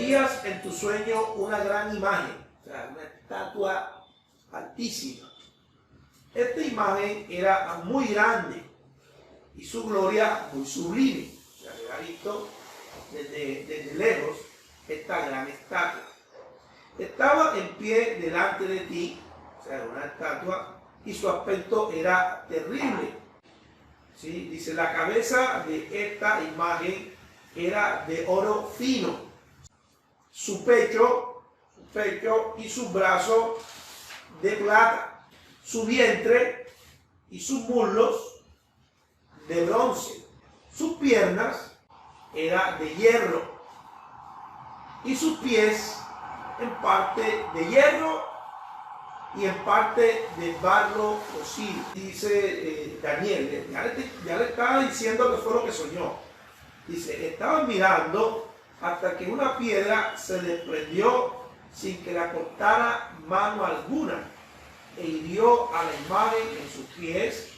veías en tu sueño una gran imagen, o sea, una estatua altísima. Esta imagen era muy grande y su gloria muy sublime. O sea, había visto desde lejos esta gran estatua. Estaba en pie delante de ti, o sea, una estatua, y su aspecto era terrible. ¿Sí? Dice, la cabeza de esta imagen era de oro fino, su pecho y sus brazos de plata, su vientre y sus muslos de bronce, sus piernas eran de hierro y sus pies en parte de hierro y en parte de barro cocido. Dice Daniel, ya le estaba diciendo que fue lo que soñó. Dice, estaban mirando hasta que una piedra se desprendió sin que la cortara mano alguna e hirió a la imagen en sus pies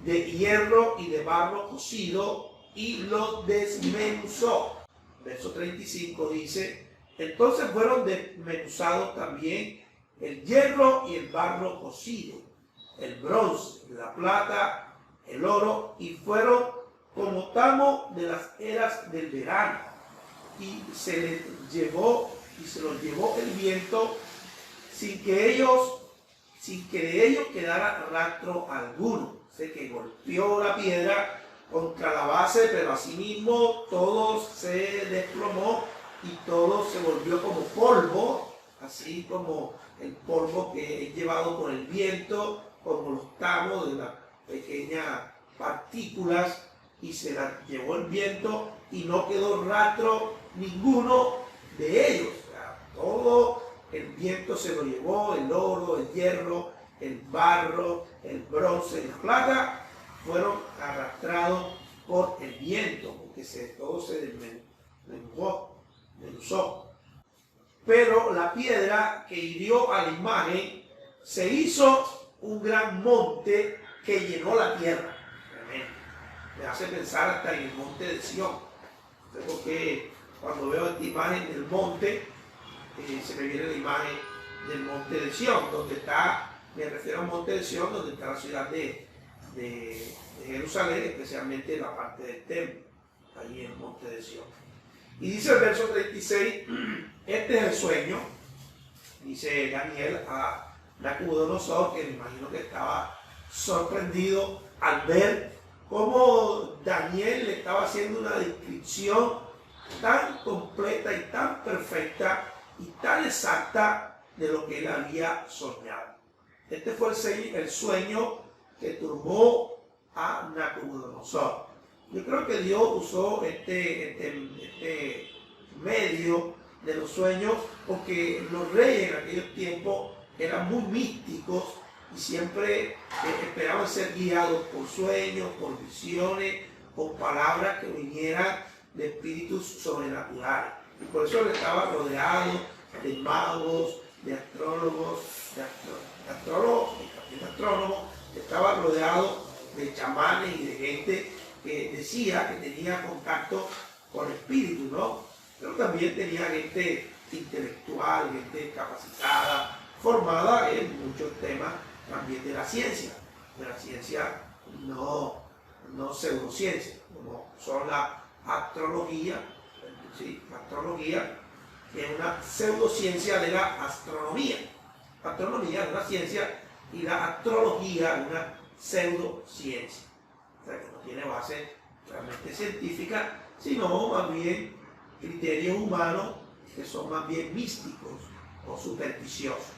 de hierro y de barro cocido y lo desmenuzó. Verso 35 dice, entonces fueron desmenuzados también el hierro y el barro cocido, el bronce, la plata, el oro, y fueron como tamo de las eras del verano, y se los llevó el viento sin que de ellos quedara rastro alguno. Sé que golpeó la piedra contra la base, pero asimismo todo se desplomó y todo se volvió como polvo, así como el polvo que es llevado por el viento, como los tamos de las pequeñas partículas, y se las llevó el viento y no quedó rastro ninguno de ellos. O sea, todo el viento se lo llevó, el oro, el hierro, el barro, el bronce, la plata, fueron arrastrados por el viento, porque todo se desmenuzó. Pero la piedra que hirió a la imagen se hizo un gran monte que llenó la tierra. Me hace pensar hasta en el monte de Sión. Porque cuando veo esta imagen del monte, se me viene la imagen del monte de Sión, donde está, me refiero al monte de Sión, donde está la ciudad de Jerusalén, especialmente la parte del templo, allí en el monte de Sión. Y dice el verso 36, este es el sueño, dice Daniel a Nabucodonosor, que me imagino que estaba sorprendido al ver cómo Daniel le estaba haciendo una descripción tan completa y tan perfecta y tan exacta de lo que él había soñado. Este fue el sueño que turbó a Nabucodonosor. Yo creo que Dios usó este medio de los sueños porque los reyes en aquellos tiempos eran muy místicos y siempre esperaban ser guiados por sueños, por visiones, por palabras que vinieran de espíritus sobrenaturales. Y por eso él estaba rodeado de magos, de astrólogos, estaba rodeado de chamanes y de gente que decía que tenía contacto con el espíritu, ¿no? Pero también tenía gente intelectual, gente capacitada, formada en muchos temas también de la ciencia no pseudociencia, como son la astrología, ¿sí? La astrología, que es una pseudociencia de la astronomía. La astronomía es una ciencia y la astrología es una pseudociencia. O sea, que no tiene base realmente científica, sino más bien criterios humanos que son más bien místicos o supersticiosos.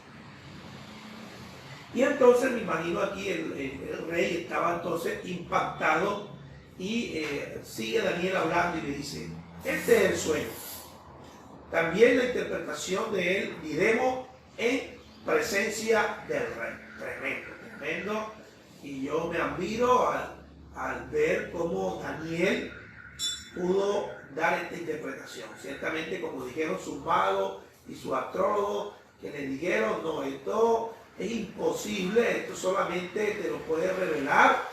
Y entonces me imagino aquí el rey estaba entonces impactado y sigue Daniel hablando y le dice, este es el sueño. También la interpretación de él diremos en presencia del rey. Tremendo. Y yo me admiro al ver cómo Daniel pudo dar esta interpretación. Ciertamente, como dijeron sus magos y sus astrólogos, que le dijeron, no, esto es imposible, esto solamente te lo puede revelar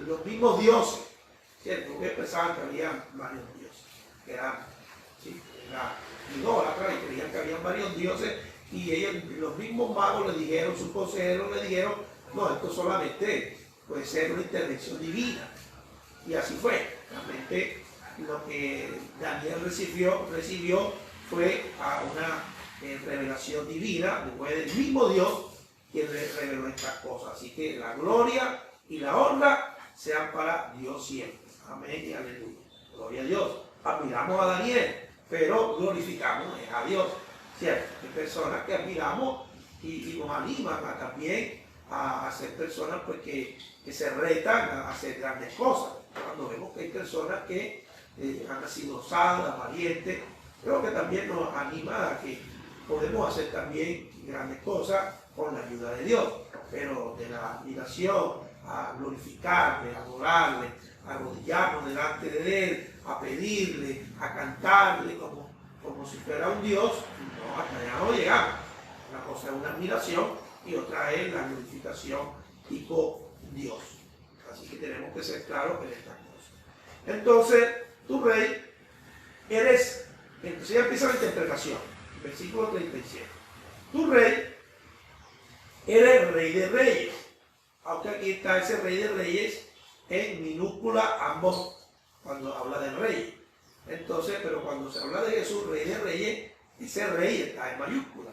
los mismos dioses, ¿cierto? Porque pensaban que había varios dioses, que eran ¿sí? Era idólatra y creían que habían varios dioses, y ellos, los mismos magos le dijeron, sus consejeros le dijeron, no, esto solamente puede ser una intervención divina. Y así fue. Realmente lo que Daniel recibió fue a una revelación divina, fue del mismo Dios quien le reveló estas cosas. Así que la gloria y la honra sean para Dios siempre. Amén y aleluya. Gloria a Dios. Admiramos a Daniel, pero glorificamos a Dios. ¿Cierto? Hay personas que admiramos y nos animan también a ser personas pues, que se retan a hacer grandes cosas. Cuando vemos que hay personas que han sido osadas, valientes, creo que también nos anima a que podemos hacer también grandes cosas con la ayuda de Dios. Pero de la admiración a glorificarle, a adorarle, a arrodillarnos delante de Él, a pedirle, a cantarle como si fuera un Dios, no, hasta allá no llegamos. Una cosa es una admiración y otra es la glorificación tipo Dios. Así que tenemos que ser claros en estas cosas. Entonces, tu rey, eres, entonces ya empieza la interpretación, versículo 37. Tu rey, eres rey de reyes. Aunque aquí está ese rey de reyes en minúscula, ambos cuando habla del rey. Entonces, pero cuando se habla de Jesús, rey de reyes, ese rey está en mayúscula.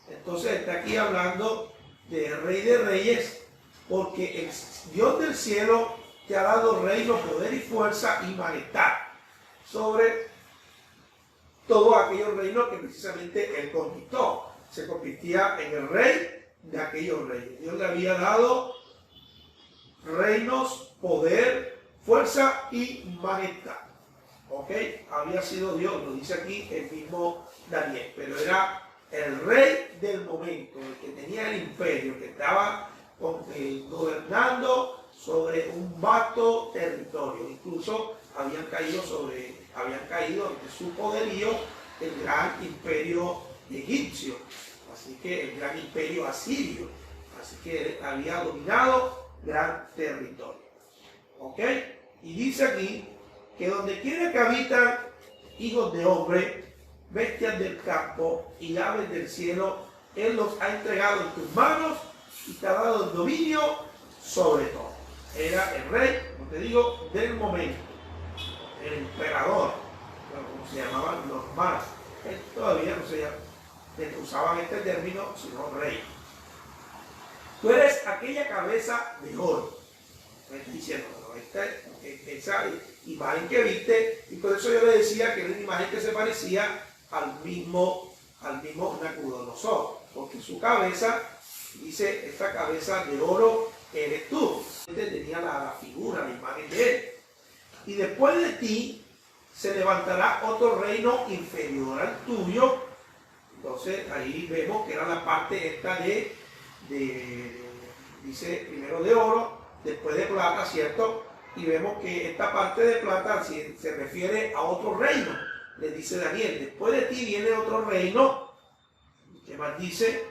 Entonces está aquí hablando de rey de reyes, porque el Dios del cielo te ha dado reino, poder y fuerza y majestad sobre todos aquellos reinos que precisamente Él conquistó. Se convertía en el rey de aquellos reyes. Dios le había dado reinos, poder, fuerza y majestad. ¿Ok? Había sido Dios, lo dice aquí el mismo Daniel, pero era el rey del momento, el que tenía el imperio, que estaba gobernando sobre un vasto territorio. Incluso habían caído ante su poderío el gran imperio egipcio, así que el gran imperio asirio, así que había dominado gran territorio. ¿Ok? Y dice aquí que donde quiera que habitan hijos de hombre, bestias del campo y aves del cielo, Él los ha entregado en tus manos y te ha dado el dominio sobre todo. Era el rey, como te digo, del momento, el emperador, como se llamaban los más. Todavía no se usaban este término, sino rey. Tú eres aquella cabeza de oro. Me está diciendo, esa imagen que viste, y por eso yo le decía que era una imagen que se parecía al mismo Nabucodonosor, porque su cabeza, dice, esta cabeza de oro eres tú. Tenía la figura, la imagen de él. Y después de ti se levantará otro reino inferior al tuyo. Entonces ahí vemos que era la parte esta dice primero de oro, después de plata, ¿cierto? Y vemos que esta parte de plata se refiere a otro reino. Le dice Daniel, después de ti viene otro reino. ¿Qué más dice?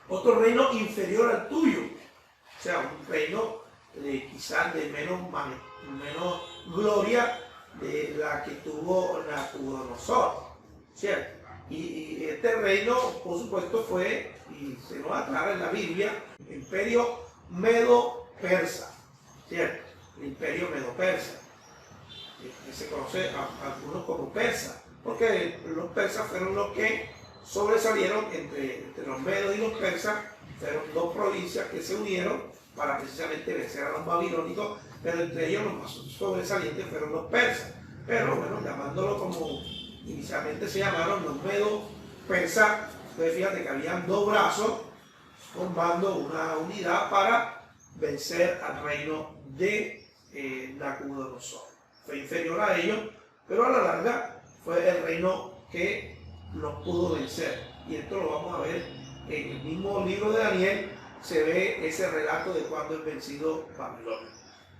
Otro reino inferior al tuyo. O sea, un reino quizás de menos gloria de la que tuvo Nabucodonosor, ¿cierto? Y este reino, por supuesto, fue, y se nos aclara en la Biblia, el imperio medo-persa, ¿cierto? El imperio medo-persa. Se conoce a algunos como persas, porque los persas fueron los que sobresalieron entre los medos y los persas. Fueron dos provincias que se unieron para precisamente vencer a los babilónicos, pero entre ellos los más sobresalientes fueron los persas. Pero bueno, llamándolo como inicialmente se llamaron los medos persas, entonces fíjate que habían dos brazos formando una unidad para vencer al reino de Nabucodonosor. Fue inferior a ellos, pero a la larga fue el reino que los pudo vencer. Y esto lo vamos a ver en el mismo libro de Daniel, se ve ese relato de cuando es vencido Babilonia.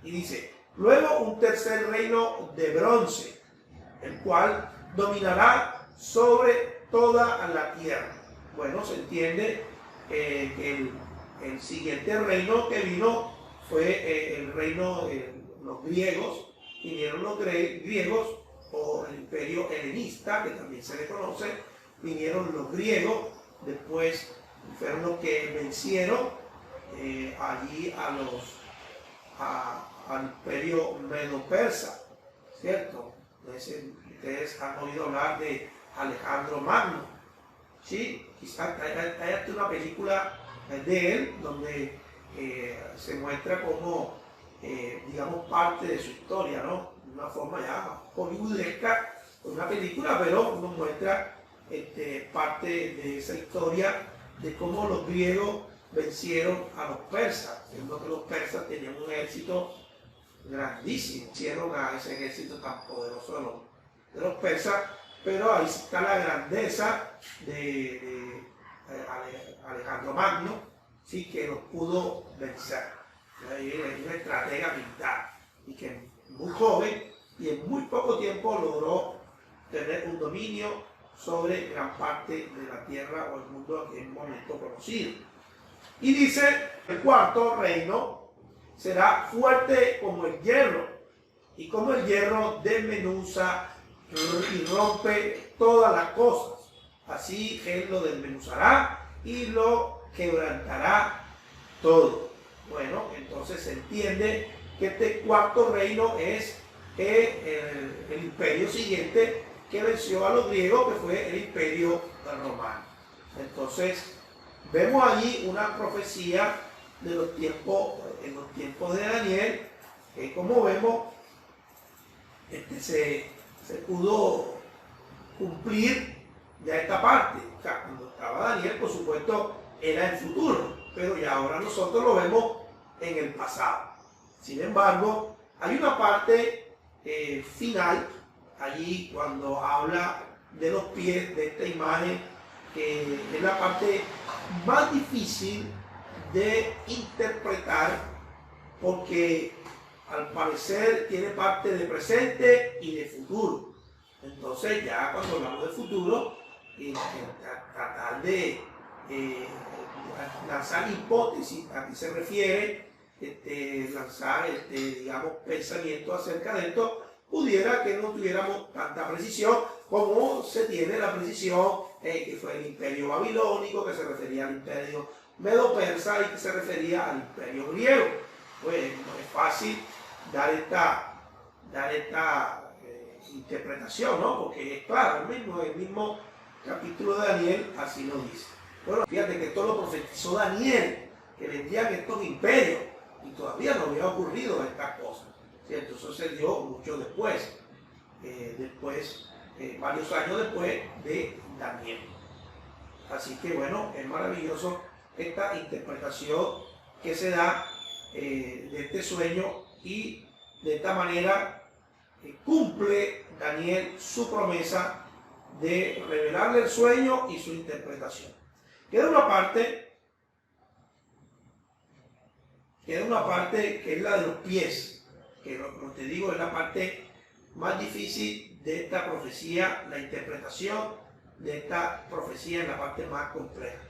Y dice, luego un tercer reino de bronce, el cual dominará sobre toda la tierra. Bueno, se entiende que el siguiente reino que vino fue el reino de los griegos. Vinieron los griegos o el imperio helenista, que también se le conoce. Vinieron los griegos, después fueron los que vencieron allí al imperio medo-persa, ¿cierto? Entonces, ustedes han oído hablar de Alejandro Magno, ¿sí? Quizás hay hasta una película de él donde se muestra como, digamos, parte de su historia, ¿no? De una forma ya hollywoodesca, una película, pero nos muestra parte de esa historia de cómo los griegos vencieron a los persas, siendo que los persas tenían un ejército grandísimo, hicieron a ese ejército tan poderoso de los persas, pero ahí está la grandeza de Alejandro Magno, sí, que los pudo vencer. Es una estratega militar y que muy joven y en muy poco tiempo logró tener un dominio sobre gran parte de la tierra o el mundo en un momento conocido. Y dice, el cuarto reino será fuerte como el hierro, y como el hierro desmenuza y rompe todas las cosas. Así él lo desmenuzará y lo quebrantará todo. Bueno, entonces se entiende que este cuarto reino es el imperio siguiente que venció a los griegos, que fue el imperio romano. Entonces, vemos allí una profecía de los tiempos, en los tiempos de Daniel, que como vemos, se pudo cumplir ya esta parte. O sea, cuando estaba Daniel, por supuesto, era el futuro, pero ya ahora nosotros lo vemos en el pasado. Sin embargo, hay una parte final, allí cuando habla de los pies de esta imagen, que es la parte más difícil de interpretar, porque al parecer tiene parte de presente y de futuro. Entonces ya cuando hablamos de futuro, tratar de lanzar hipótesis a qué se refiere, lanzar digamos, pensamientos acerca de esto, pudiera que no tuviéramos tanta precisión como se tiene la precisión que fue el imperio babilónico, que se refería al imperio medo-persa y que se refería al imperio griego. Pues no es fácil dar esta interpretación, ¿no? Porque es claro, el mismo capítulo de Daniel así lo dice. Bueno, fíjate que esto lo profetizó Daniel, que vendrían estos imperios, y todavía no había ocurrido estas cosas, ¿cierto? Eso se dio mucho después, varios años después de Daniel. Así que bueno, es maravilloso esta interpretación que se da de este sueño, y de esta manera cumple Daniel su promesa de revelarle el sueño y su interpretación. Queda una parte que es la de los pies, que como te digo es la parte más difícil de esta profecía. La interpretación de esta profecía es la parte más compleja,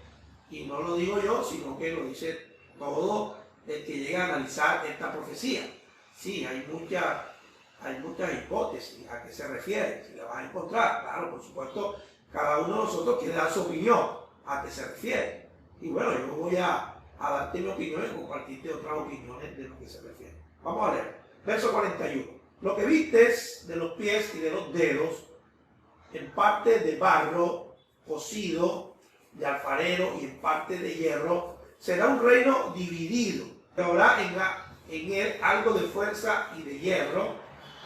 y no lo digo yo, sino que lo dice todo el que llega a analizar esta profecía. Sí, hay muchas hipótesis a qué se refiere, si la vas a encontrar, claro, por supuesto, cada uno de nosotros quiere dar su opinión a qué se refiere, y bueno, yo voy a darte mi opinión y compartirte otras opiniones de lo que se refiere. Vamos a leer, verso 41. Lo que vistes de los pies y de los dedos, en parte de barro cocido de alfarero y en parte de hierro, será un reino dividido. Habrá en él algo de fuerza y de hierro,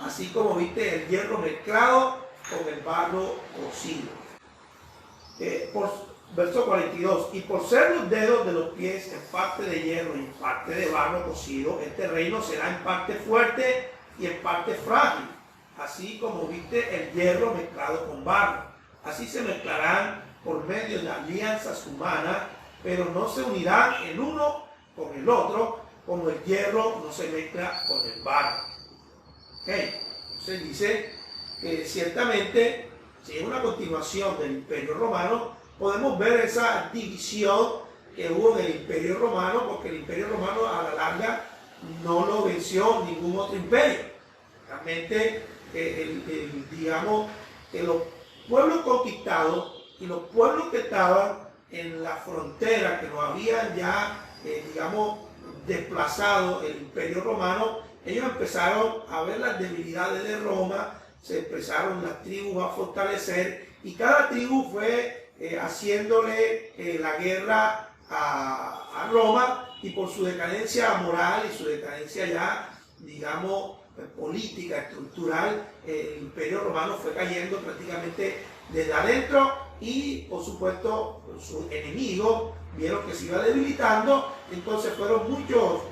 así como viste el hierro mezclado con el barro cocido. Verso 42. Y por ser los dedos de los pies en parte de hierro y en parte de barro cocido, este reino será en parte fuerte y en parte frágil, así como viste el hierro mezclado con barro. Así se mezclarán por medio de alianzas humanas, pero no se unirán el uno con el otro, como el hierro no se mezcla con el barro. Entonces dice que ciertamente, si es una continuación del Imperio Romano, podemos ver esa división que hubo en el Imperio Romano, porque el Imperio Romano a la larga no lo venció ningún otro imperio. Realmente digamos, que los pueblos conquistados y los pueblos que estaban en la frontera, que no habían ya, digamos, desplazado el Imperio Romano, ellos empezaron a ver las debilidades de Roma, se empezaron las tribus a fortalecer y cada tribu fue haciéndole la guerra a Roma, y por su decadencia moral y su decadencia ya, digamos, política, estructural, el Imperio Romano fue cayendo prácticamente desde adentro, y por supuesto sus enemigos vieron que se iba debilitando, entonces fueron muchos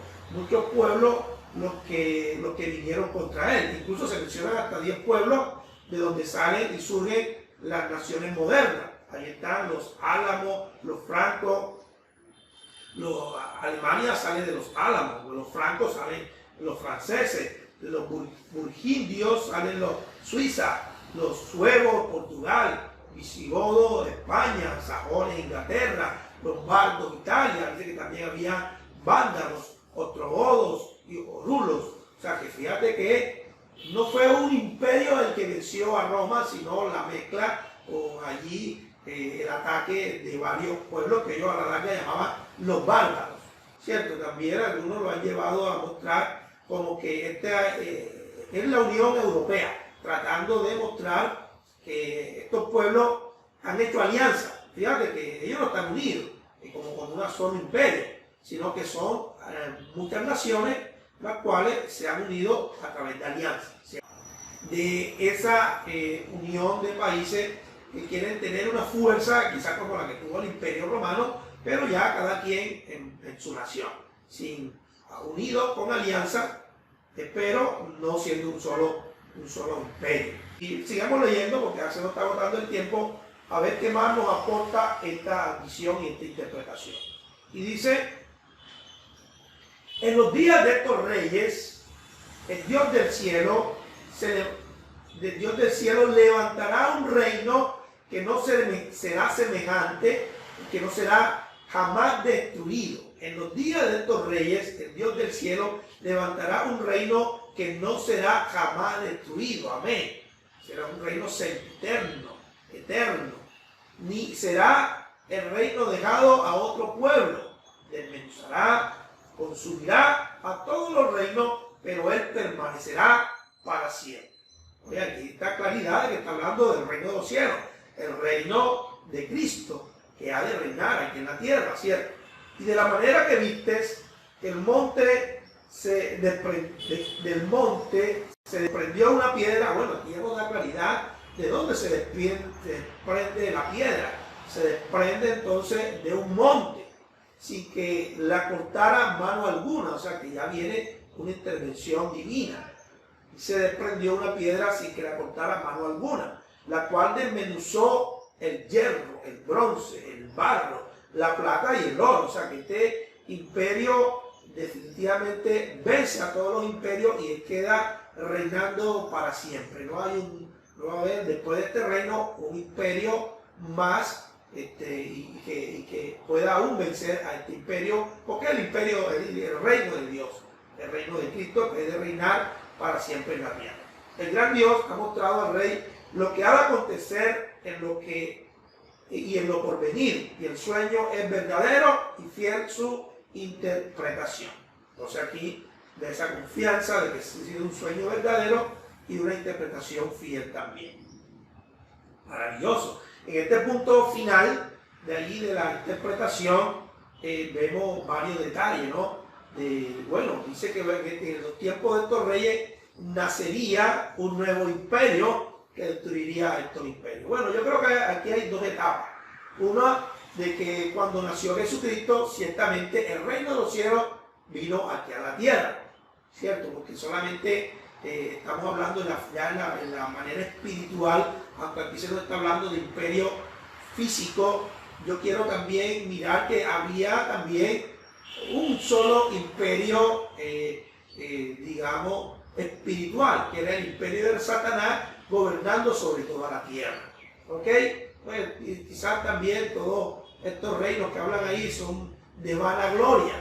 pueblos los que vinieron contra él. Incluso se mencionan hasta 10 pueblos de donde salen y surgen las naciones modernas. Ahí están los álamos, los francos. Alemania sale de los álamos, de los francos salen los franceses, de los burgundios salen los suizas, los suevos, Portugal, visigodos, España, sajones, Inglaterra, los bardos, Italia. Dice que también había vándalos, ostrogodos y rulos. O sea que fíjate que no fue un imperio el que venció a Roma, sino la mezcla o allí el ataque de varios pueblos que ellos a la larga llamaban los bárbaros, ¿cierto? También algunos lo han llevado a mostrar como que esta es la Unión Europea, tratando de mostrar que estos pueblos han hecho alianza. Fíjate que ellos no están unidos como con un solo imperio, sino que son muchas naciones las cuales se han unido a través de alianzas. De esa unión de países que quieren tener una fuerza, quizás como la que tuvo el Imperio Romano, pero ya cada quien en su nación, unidos con alianza, pero no siendo un solo imperio. Y sigamos leyendo porque ya se nos está agotando el tiempo, a ver qué más nos aporta esta visión y esta interpretación. Y dice: en los días de estos reyes, el Dios del cielo levantará un reino que no será semejante y que no será jamás destruido. En los días de estos reyes, el Dios del cielo levantará un reino que no será jamás destruido. Amén. Será un reino eterno. Ni será el reino dejado a otro pueblo. Desmenuzará, consumirá a todos los reinos, pero él permanecerá para siempre. Oye, aquí está claridad de que está hablando del reino de los cielos, el reino de Cristo, que ha de reinar aquí en la tierra, ¿cierto? Y de la manera que vistes, del monte se desprendió una piedra. Bueno, aquí ya nos da claridad de dónde se desprende la piedra. Se desprende entonces de un monte, sin que la cortara mano alguna, o sea que ya viene una intervención divina. Y se desprendió una piedra sin que la cortara mano alguna, la cual desmenuzó el hierro, el bronce, el barro, la plata y el oro. O sea que este imperio definitivamente vence a todos los imperios y él queda reinando para siempre. No va a haber después de este reino un imperio más y que pueda aún vencer a este imperio, porque el imperio es el reino de Dios, el reino de Cristo, que es de reinar para siempre en la tierra. El gran Dios ha mostrado al rey lo que ha de acontecer en lo porvenir, y el sueño es verdadero y fiel su interpretación. Entonces aquí de esa confianza de que ha sido un sueño verdadero y una interpretación fiel también. Maravilloso. En este punto final de allí de la interpretación vemos varios detalles, ¿no? Dice que en los tiempos de estos reyes nacería un nuevo imperio que destruiría estos imperios. Bueno, yo creo que aquí hay dos etapas. Una, de que cuando nació Jesucristo, ciertamente el reino de los cielos vino aquí a la tierra, ¿cierto? Porque solamente estamos hablando en la manera espiritual, aunque aquí se nos está hablando de imperio físico. Yo quiero también mirar que había también un solo imperio, digamos, espiritual, que era el imperio de Satanás gobernando sobre toda la tierra. ¿Ok? Bueno, y quizás también todos estos reinos que hablan ahí son de vanagloria,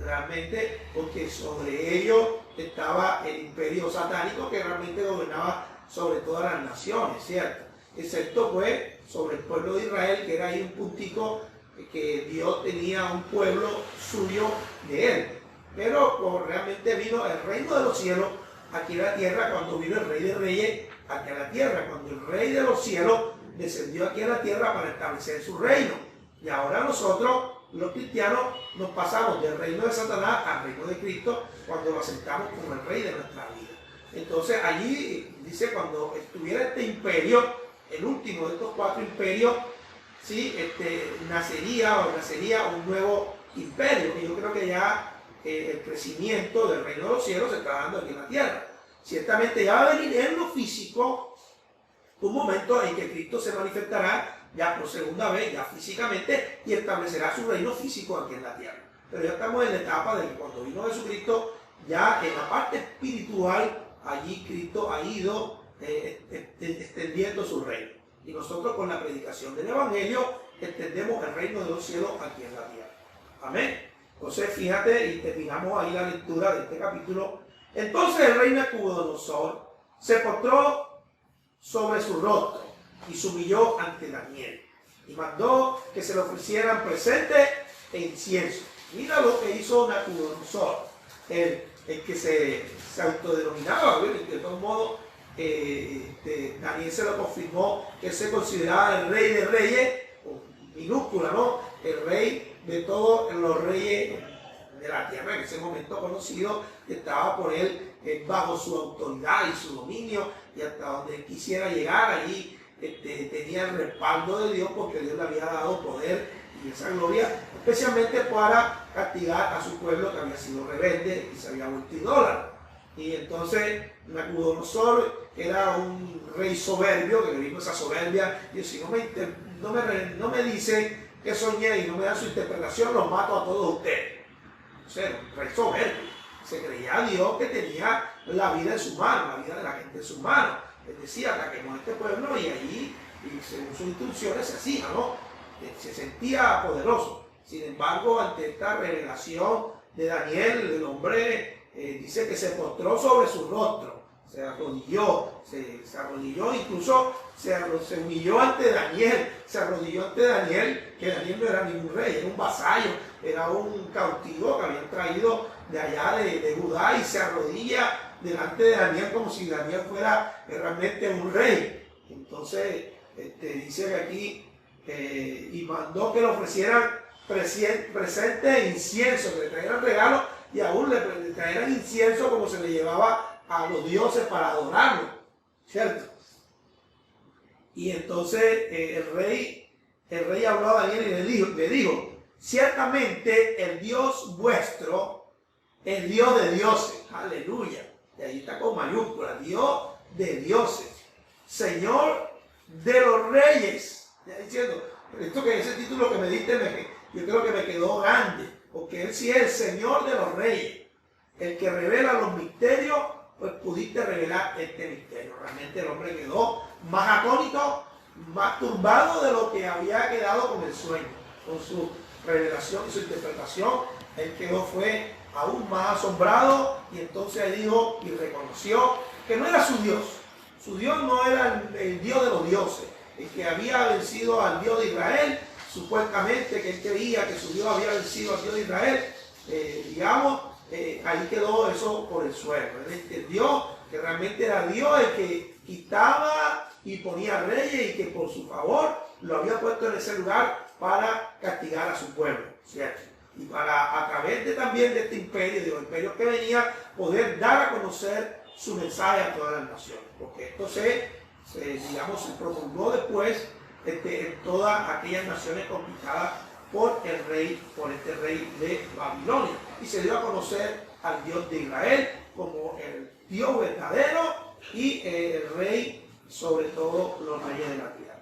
realmente, porque sobre ellos estaba el imperio satánico que realmente gobernaba sobre todas las naciones, ¿cierto? Excepto pues sobre el pueblo de Israel, que era ahí un puntico que Dios tenía un pueblo suyo de él. Pero pues, realmente vino el reino de los cielos aquí en la tierra cuando vino el Rey de Reyes aquí a la tierra, cuando el Rey de los cielos descendió aquí a la tierra para establecer su reino. Y ahora nosotros, los cristianos, nos pasamos del reino de Satanás al reino de Cristo cuando lo aceptamos como el Rey de nuestra vida. Entonces allí dice, cuando estuviera este imperio, el último de estos 4 imperios, ¿sí? nacería un nuevo imperio. Y yo creo que ya el crecimiento del reino de los cielos se está dando aquí en la tierra. Ciertamente ya va a venir en lo físico un momento en que Cristo se manifestará ya por segunda vez, ya físicamente, y establecerá su reino físico aquí en la tierra. Pero ya estamos en la etapa de que cuando vino Jesucristo, ya en la parte espiritual, allí Cristo ha ido extendiendo su reino. Y nosotros con la predicación del Evangelio extendemos el reino de los cielos aquí en la tierra. Amén. Entonces fíjate y terminamos ahí la lectura de este capítulo. Entonces el rey Nabucodonosor se postró sobre su rostro y se humilló ante Daniel y mandó que se le ofrecieran presentes e incienso. Mira lo que hizo Nabucodonosor, el que se autodenominaba, de todos modos Daniel se lo confirmó, que se consideraba el rey de reyes, minúscula, ¿no? El rey de todos los reyes de la tierra, en ese momento conocido, que estaba por él bajo su autoridad y su dominio, y hasta donde él quisiera llegar, allí tenía el respaldo de Dios, porque Dios le había dado poder y esa gloria, especialmente para castigar a su pueblo que había sido rebelde y se había vuelto idólatra. Y entonces Nabucodonosor era un rey soberbio, que le vino esa soberbia, y si no me dice que soñé y no me dan su interpretación, los mato a todos ustedes. O sea, un rey soberbio. Se creía a Dios que tenía la vida en su mano, la vida de la gente en sus manos. Él decía, ataquemos a este pueblo, y allí, y según sus instrucciones, se hacía, ¿no? Se sentía poderoso. Sin embargo, ante esta revelación de Daniel, el hombre dice que se postró sobre su rostro, se arrodilló, incluso se humilló ante Daniel, que Daniel no era ningún rey, era un vasallo, era un cautivo que habían traído de allá de Judá, y se arrodilla delante de Daniel como si Daniel fuera realmente un rey. Entonces dice que aquí, y mandó que le ofrecieran presente e incienso, que le trajeran regalos, y aún le trajeran incienso como se le llevaba a los dioses para adorarlos, ¿cierto? Y entonces el rey habló a Daniel y le dijo, ciertamente el Dios vuestro es Dios de dioses, aleluya, y ahí está con mayúsculas, Dios de dioses, Señor de los reyes, ya diciendo, esto que ese título que me diste, yo creo que me quedó grande, porque Él sí es el Señor de los reyes, el que revela los misterios, pues pudiste revelar este misterio. Realmente el hombre quedó más atónito, más turbado de lo que había quedado con el sueño, con su revelación y su interpretación. Él fue aún más asombrado, y entonces él dijo y reconoció que no era su Dios no era el Dios de los dioses, el que había vencido al Dios de Israel, supuestamente que él creía que su Dios había vencido al Dios de Israel, ahí quedó eso por el suelo. El Dios que realmente era Dios, el que quitaba y ponía reyes, y que por su favor lo había puesto en ese lugar para castigar a su pueblo, ¿cierto? Y para, a través también de este imperio, de los imperios que venía, poder dar a conocer su mensaje a todas las naciones, porque esto se promulgó después en todas aquellas naciones conquistadas por este rey de Babilonia, y se dio a conocer al Dios de Israel como el Dios verdadero y el rey sobre todos los reyes de la tierra.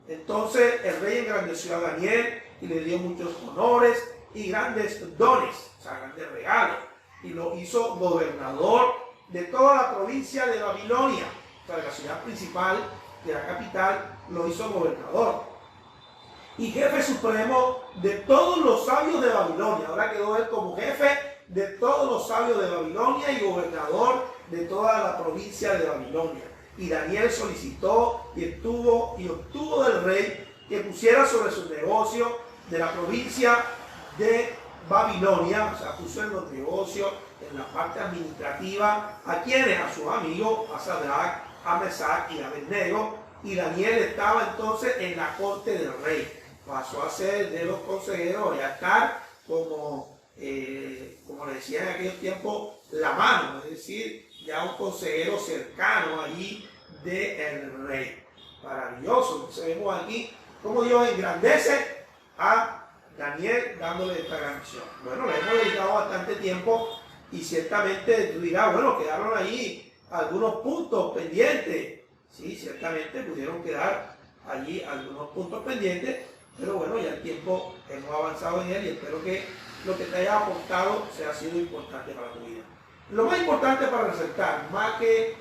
Entonces el rey engrandeció a Daniel y le dio muchos honores y grandes dones, o sea, grandes regalos, y lo hizo gobernador de toda la provincia de Babilonia, o sea, de la ciudad principal, de la capital, lo hizo gobernador. Y jefe supremo de todos los sabios de Babilonia. Ahora quedó él como jefe de todos los sabios de Babilonia y gobernador de toda la provincia de Babilonia. Y Daniel solicitó y obtuvo del rey que pusiera sobre sus negocios de la provincia de Babilonia, o sea, puso en los negocios, en la parte administrativa, ¿a quienes? A sus amigos, a Sadrach, a Mesach y a Abednego. Y Daniel estaba entonces en la corte del rey. Pasó a ser de los consejeros y a estar como le decía en aquel tiempo, la mano, es decir, ya un consejero cercano allí del rey. Maravilloso. Entonces vemos aquí cómo Dios engrandece a Daniel dándole esta gran misión. Bueno, le hemos dedicado bastante tiempo y ciertamente tú dirás, bueno, quedaron ahí algunos puntos pendientes. Sí, ciertamente pudieron quedar allí algunos puntos pendientes, pero bueno, ya el tiempo hemos avanzado en él y espero que lo que te haya aportado sea sido importante para tu vida. Lo más importante para resaltar, más que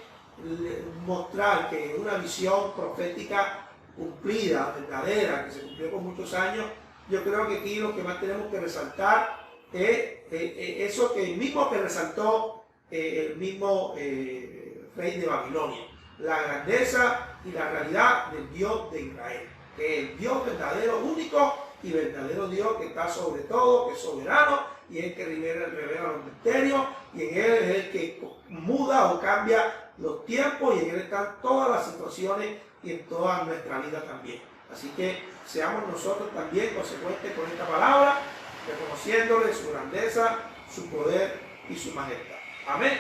mostrar que una visión profética cumplida, verdadera, que se cumplió por muchos años, yo creo que aquí lo que más tenemos que resaltar es eso que el mismo que resaltó el mismo rey de Babilonia, la grandeza y la realidad del Dios de Israel, que es el Dios verdadero, único y verdadero Dios que está sobre todo, que es soberano y es el que revela los misterios y en él es el que muda o cambia los tiempos y en él están todas las situaciones y en toda nuestra vida también. Así que seamos nosotros también consecuentes con esta palabra, reconociéndole su grandeza, su poder y su majestad. Amén.